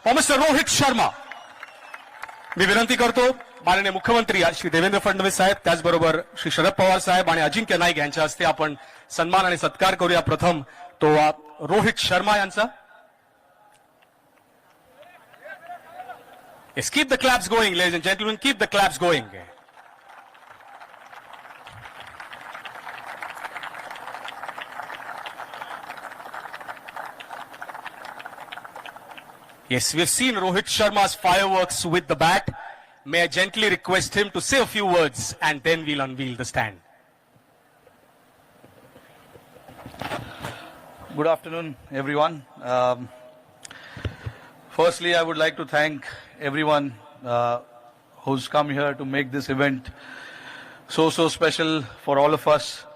For mister Rohit Sharma. मी विनंती करतो माननीय मुख्यमंत्री श्री देवेंद्र फडणवीस साहेब, त्याचबरोबर श्री शरद पवार साहेब आणि अजिंक्य नाईक यांच्या हस्ते आपण सन्मान आणि सत्कार करूया. प्रथम तो रोहित शर्मा यांचा. Yes, keep the claps going, ladies and gentlemen. Keep the claps going. Yes, we've seen Rohit Sharma's fireworks with the bat. May I gently request him to say a few words and then we'll unveil the stand. Good afternoon, everyone. Firstly, I would like to thank everyone who's come here to make this event so special for all of us.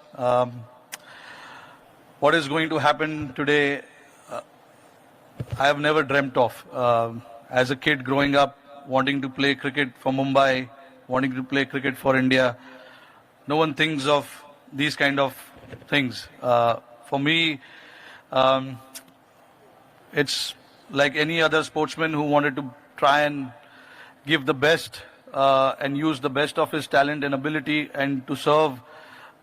What is going to happen today, I have never dreamt of. As a kid growing up, wanting to play cricket for Mumbai, wanting to play cricket for India, no one thinks of these kind of things. For me, it's like any other sportsman who wanted to try and give the best and use the best of his talent and ability and to serve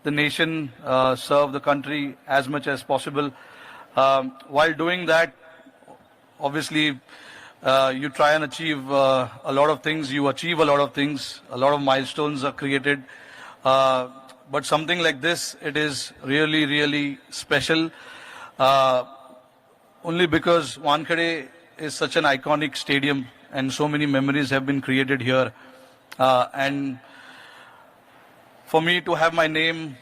the nation, serve the country as much as possible. While doing that, obviously, you try and achieve a lot of things. You achieve a lot of things. A lot of milestones are created. But something like this, it is really, really special. Only because Wankhede is such an iconic stadium and so many memories have been created here. And for me to have my name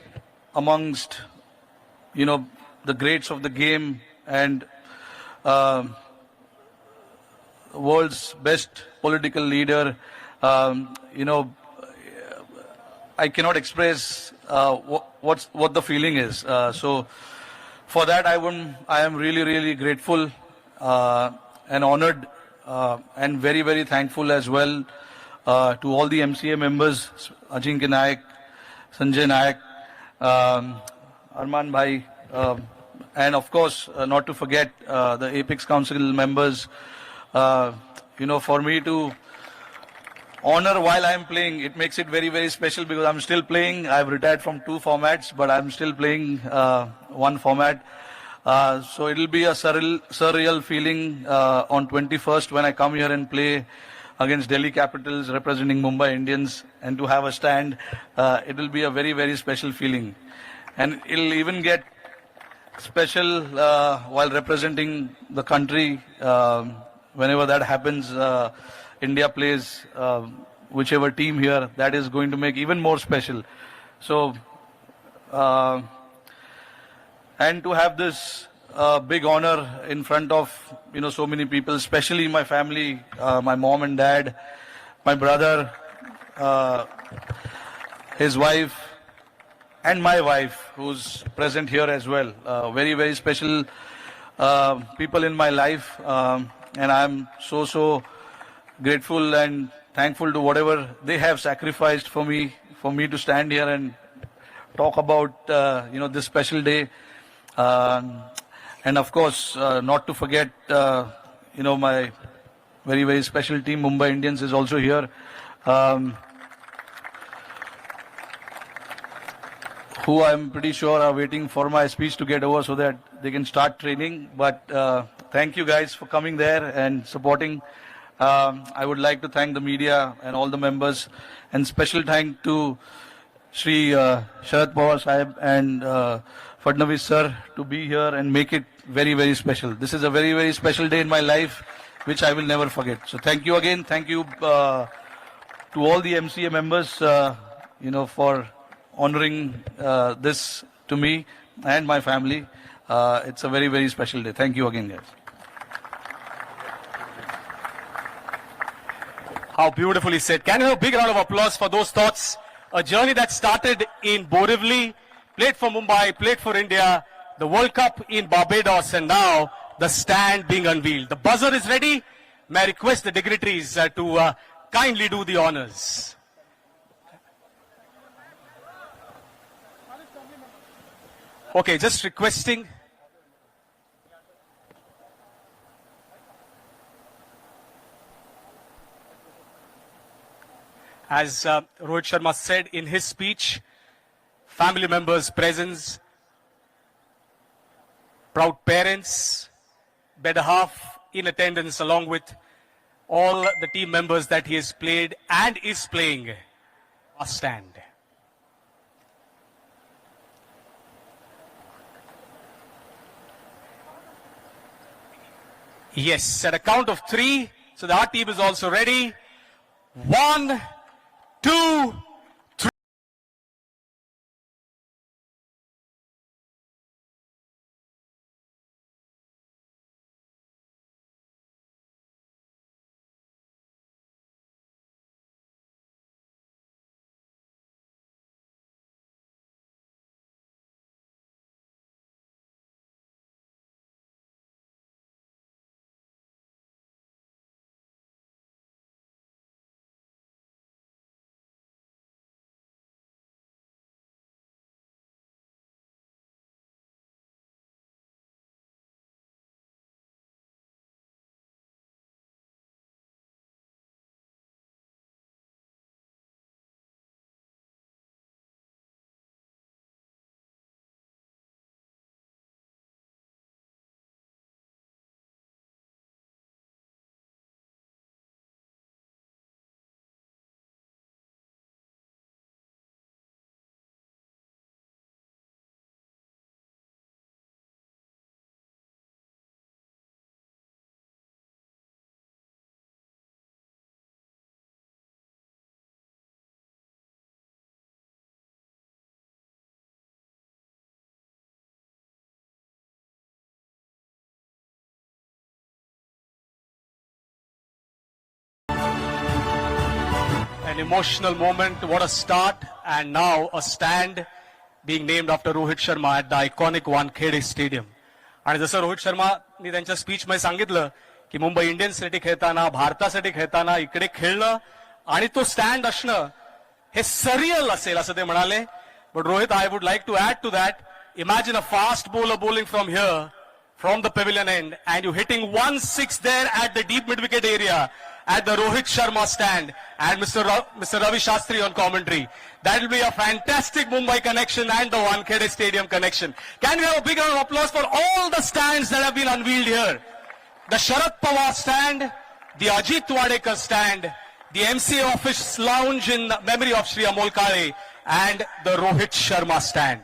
amongst, the greats of the game and world's best political leader, I cannot express what the feeling is. So for that, I am really, really grateful and honored and very, very thankful as well to all the MCA members, Ajinkya Naik, Sanjay Naik, Arman Bhai, and of course, not to forget the Apex Council members. For me to honor while I am playing, it makes it very, very special because I'm still playing. I've retired from 2 formats, but I'm still playing 1 format. So it'll be a surreal feeling on 21st when I come here and play against Delhi Capitals representing Mumbai Indians, and to have a stand, it will be a very, very special feeling. And it'll even get special while representing the country. Whenever that happens, India plays whichever team here, that is going to make even more special. So, and to have this big honor in front of, so many people, especially my family, my mom and dad, my brother, his wife, and my wife, who's present here as well. Very, very special people in my life. And I'm so grateful and thankful to whatever they have sacrificed for me to stand here and talk about, this special day. And of course, not to forget, my very, very special team, Mumbai Indians, is also here. Who I'm pretty sure are waiting for my speech to get over so that they can start training. But thank you guys for coming there and supporting. I would like to thank the media and all the members, and special thank to Shri Sharad Pawar Sahib and Fadnavis sir to be here and make it very, very special. This is a very, very special day in my life, which I will never forget. So thank you again. Thank you to all the MCA members, for honoring this to me and my family. It's a very, very special day. Thank you again, guys. How beautifully said. Can you have a big round of applause for those thoughts? A journey that started in Borivali, played for Mumbai, played for India, the World Cup in Barbados, and now the stand being unveiled. The buzzer is ready. May I request the dignitaries to kindly do the honors. Okay, just requesting. As Rohit Sharma said in his speech, family members' presence, proud parents, better half in attendance along with all the team members that he has played and is playing. Must stand. Yes, at a count of 3. So the our team is also ready. 1, 2, 3. An emotional moment, what a start, and now a stand being named after Rohit Sharma at the iconic Wankhede Stadium. आणि जसं रोहित शर्मानी त्यांच्या स्पीचमध्ये सांगितलं की मुंबई इंडियन्ससाठी खेळताना भारतासाठी खेळताना इकडे खेळणं आणि तो स्टँड असणं हे सरियल असेल असं ते म्हणाले. But Rohit, I would like to add to that, imagine a fast bowler bowling from here from the pavilion end and you hitting 1-6 there at the deep mid wicket area at the Rohit Sharma stand and Mr. Ravi Shastri on commentary. That will be a fantastic Mumbai connection and the Wankhede Stadium connection. Can we have a big round of applause for all the stands that have been unveiled here? The Sharad Pawar stand, the Ajit Wadekar stand, the MCA office lounge in memory of Shri Amol Kale and the Rohit Sharma stand.